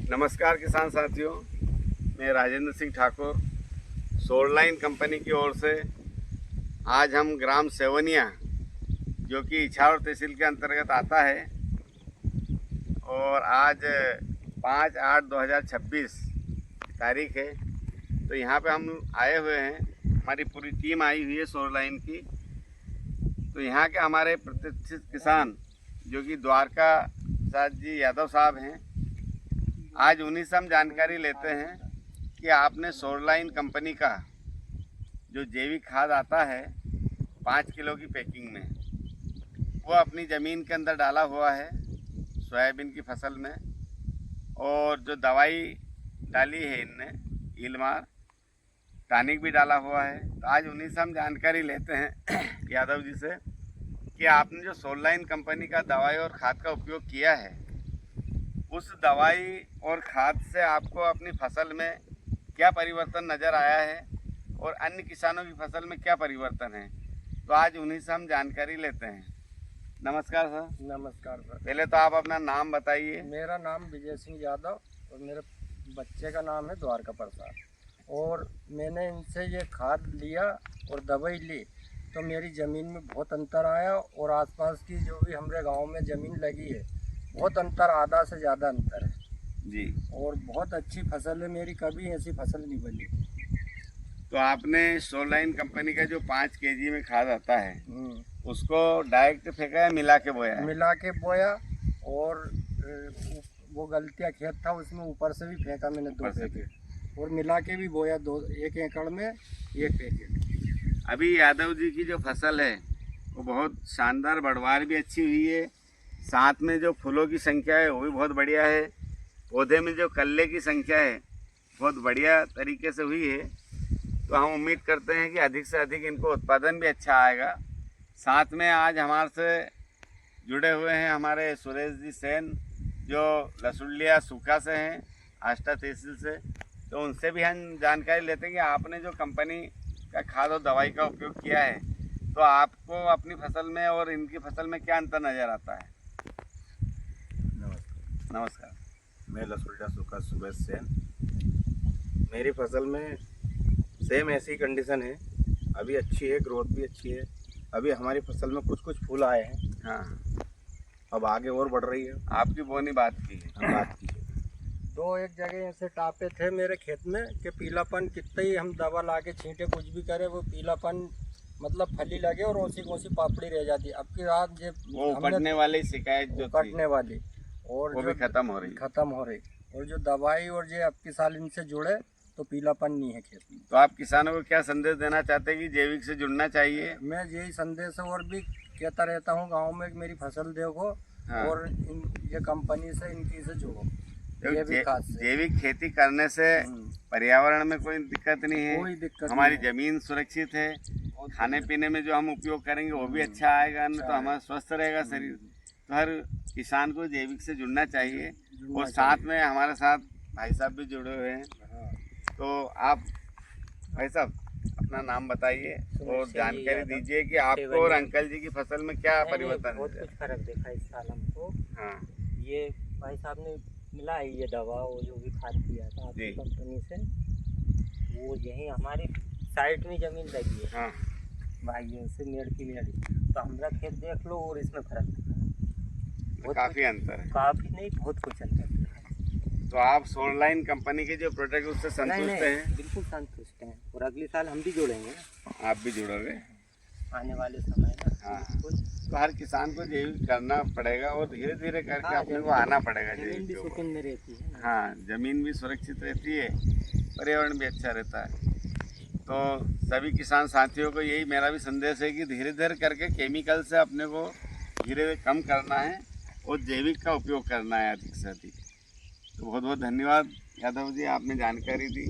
नमस्कार किसान साथियों, मैं राजेंद्र सिंह ठाकुर सोललाइन कंपनी की ओर से आज हम ग्राम सेवनिया जो कि इछावर तहसील के अंतर्गत आता है और आज 5/8/2026 तारीख है। तो यहाँ पे हम आए हुए हैं, हमारी पूरी टीम आई हुई है सोललाइन की। तो यहाँ के हमारे प्रतिष्ठित किसान जो कि द्वारका प्रसाद जी यादव साहब हैं, आज उन्हीं से हम जानकारी लेते हैं कि आपने सोललाइन कंपनी का जो जैविक खाद आता है 5 किलो की पैकिंग में, वो अपनी ज़मीन के अंदर डाला हुआ है सोयाबीन की फसल में, और जो दवाई डाली है इनने इलमार टॉनिक भी डाला हुआ है। तो आज उन्हीं से हम जानकारी लेते हैं यादव जी से कि आपने जो सोललाइन कंपनी का दवाई और खाद का उपयोग किया है, उस दवाई और खाद से आपको अपनी फसल में क्या परिवर्तन नज़र आया है और अन्य किसानों की फसल में क्या परिवर्तन है। तो आज उन्हीं से हम जानकारी लेते हैं। नमस्कार सर। नमस्कार सर। पहले तो आप अपना नाम बताइए। मेरा नाम विजय सिंह यादव और मेरे बच्चे का नाम है द्वारका प्रसाद। और मैंने इनसे ये खाद लिया और दवाई ली तो मेरी ज़मीन में बहुत अंतर आया, और आसपास की जो भी हमारे गांव में ज़मीन लगी है बहुत अंतर, आधा से ज़्यादा अंतर है जी। और बहुत अच्छी फसल है मेरी, कभी ऐसी फसल नहीं बनी। तो आपने सोललाइन कंपनी का जो 5 kg में खाद आता है उसको डायरेक्ट फेंका या मिला के बोया है? मिला के बोया, और वो गलतियाँ खेत था उसमें ऊपर से भी फेंका मैंने 2 पैकेट, और मिला के भी बोया 1 एकड़ में 1 पैकेट। अभी यादव जी की जो फसल है वो बहुत शानदार, बढ़वार भी अच्छी हुई है, साथ में जो फूलों की संख्या है वो भी बहुत बढ़िया है, पौधे में जो कल्ले की संख्या है बहुत बढ़िया तरीके से हुई है। तो हम उम्मीद करते हैं कि अधिक से अधिक इनको उत्पादन भी अच्छा आएगा। साथ में आज हमारे से जुड़े हुए हैं हमारे सुरेश जी सेन जो लसुलिया सूखा से हैं, आष्टा तहसील से। तो उनसे भी हम जानकारी लेते हैं कि आपने जो कंपनी का खाद और दवाई का उपयोग किया है तो आपको अपनी फसल में और इनकी फसल में क्या अंतर नज़र आता है। नमस्कार। मैं लसुलिया सूखा सुरेश सेन। मेरी फसल में सेम ऐसी कंडीशन है, अभी अच्छी है, ग्रोथ भी अच्छी है। अभी हमारी फसल में कुछ फूल आए हैं। हाँ, अब आगे और बढ़ रही है। आपकी बोनी बात की है। हम बात की है। 2 एक जगह ऐसे टापे थे मेरे खेत में कि पीलापन कितना ही हम दवा ला के छींटे कुछ भी करे वो पीलापन मतलब फली लगे और ओसी पापड़ी रह जाती। अब की रात ये वो कटने वाली शिकायत जो थी कटने वाली और वो भी खत्म हो रही। और जो दवाई और जो अब की साल इनसे जुड़े तो पीलापन नहीं है खेत में। तो आप किसानों को क्या संदेश देना चाहते हैं कि जैविक से जुड़ना चाहिए? मैं यही संदेश और भी कहता रहता हूँ गांव में कि मेरी फसल देखो। हाँ। और ये कंपनी से इनकी से जुड़ो। जैविक खेती करने से पर्यावरण में कोई दिक्कत नहीं है, कोई दिक्कत हमारी नहीं है। जमीन सुरक्षित है, खाने पीने में जो हम उपयोग करेंगे वो भी अच्छा आएगा, तो हमारा स्वस्थ रहेगा शरीर। तो हर किसान को जैविक से जुड़ना चाहिए। और साथ में हमारे साथ भाई साहब भी जुड़े हुए हैं। तो आप भाई साहब अपना नाम बताइए और जानकारी दीजिए कि आपको और अंकल जी की फसल में क्या परिवर्तन है। बहुत कुछ फर्क देखा इस साल हमको। हाँ, ये भाई साहब ने मिला है ये दवा, वो जो भी खाद दिया था आपकी कंपनी से, वो यही हमारी साइड में जमीन लगी है। हाँ। भाइयों से मेड़ की मेड़, तो हमारा खेत देख लो और इसमें फर्क दिखा। काफ़ी अंतर है। काफ़ी नहीं, बहुत कुछ अंतर दिखा। तो आप सोललाइन कंपनी के जो प्रोडक्ट उससे संतुष्ट हैं? बिल्कुल संतुष्ट हैं, और अगले साल हम भी जुड़ेंगे ना, आप भी जुड़ोगे आने वाले समय में। हाँ। तो हर किसान को जैविक करना पड़ेगा और धीरे धीरे करके अपने को आना पड़ेगा जमीन जैविक भी के ऊपर। सुकून में रहती है ना। हाँ, ज़मीन भी सुरक्षित रहती है, पर्यावरण भी अच्छा रहता है। तो सभी किसान साथियों को यही मेरा भी संदेश है कि धीरे धीरे करके केमिकल से अपने को धीरे कम करना है और जैविक का उपयोग करना है अधिक से अधिक। तो बहुत बहुत धन्यवाद यादव जी, आपने जानकारी दी।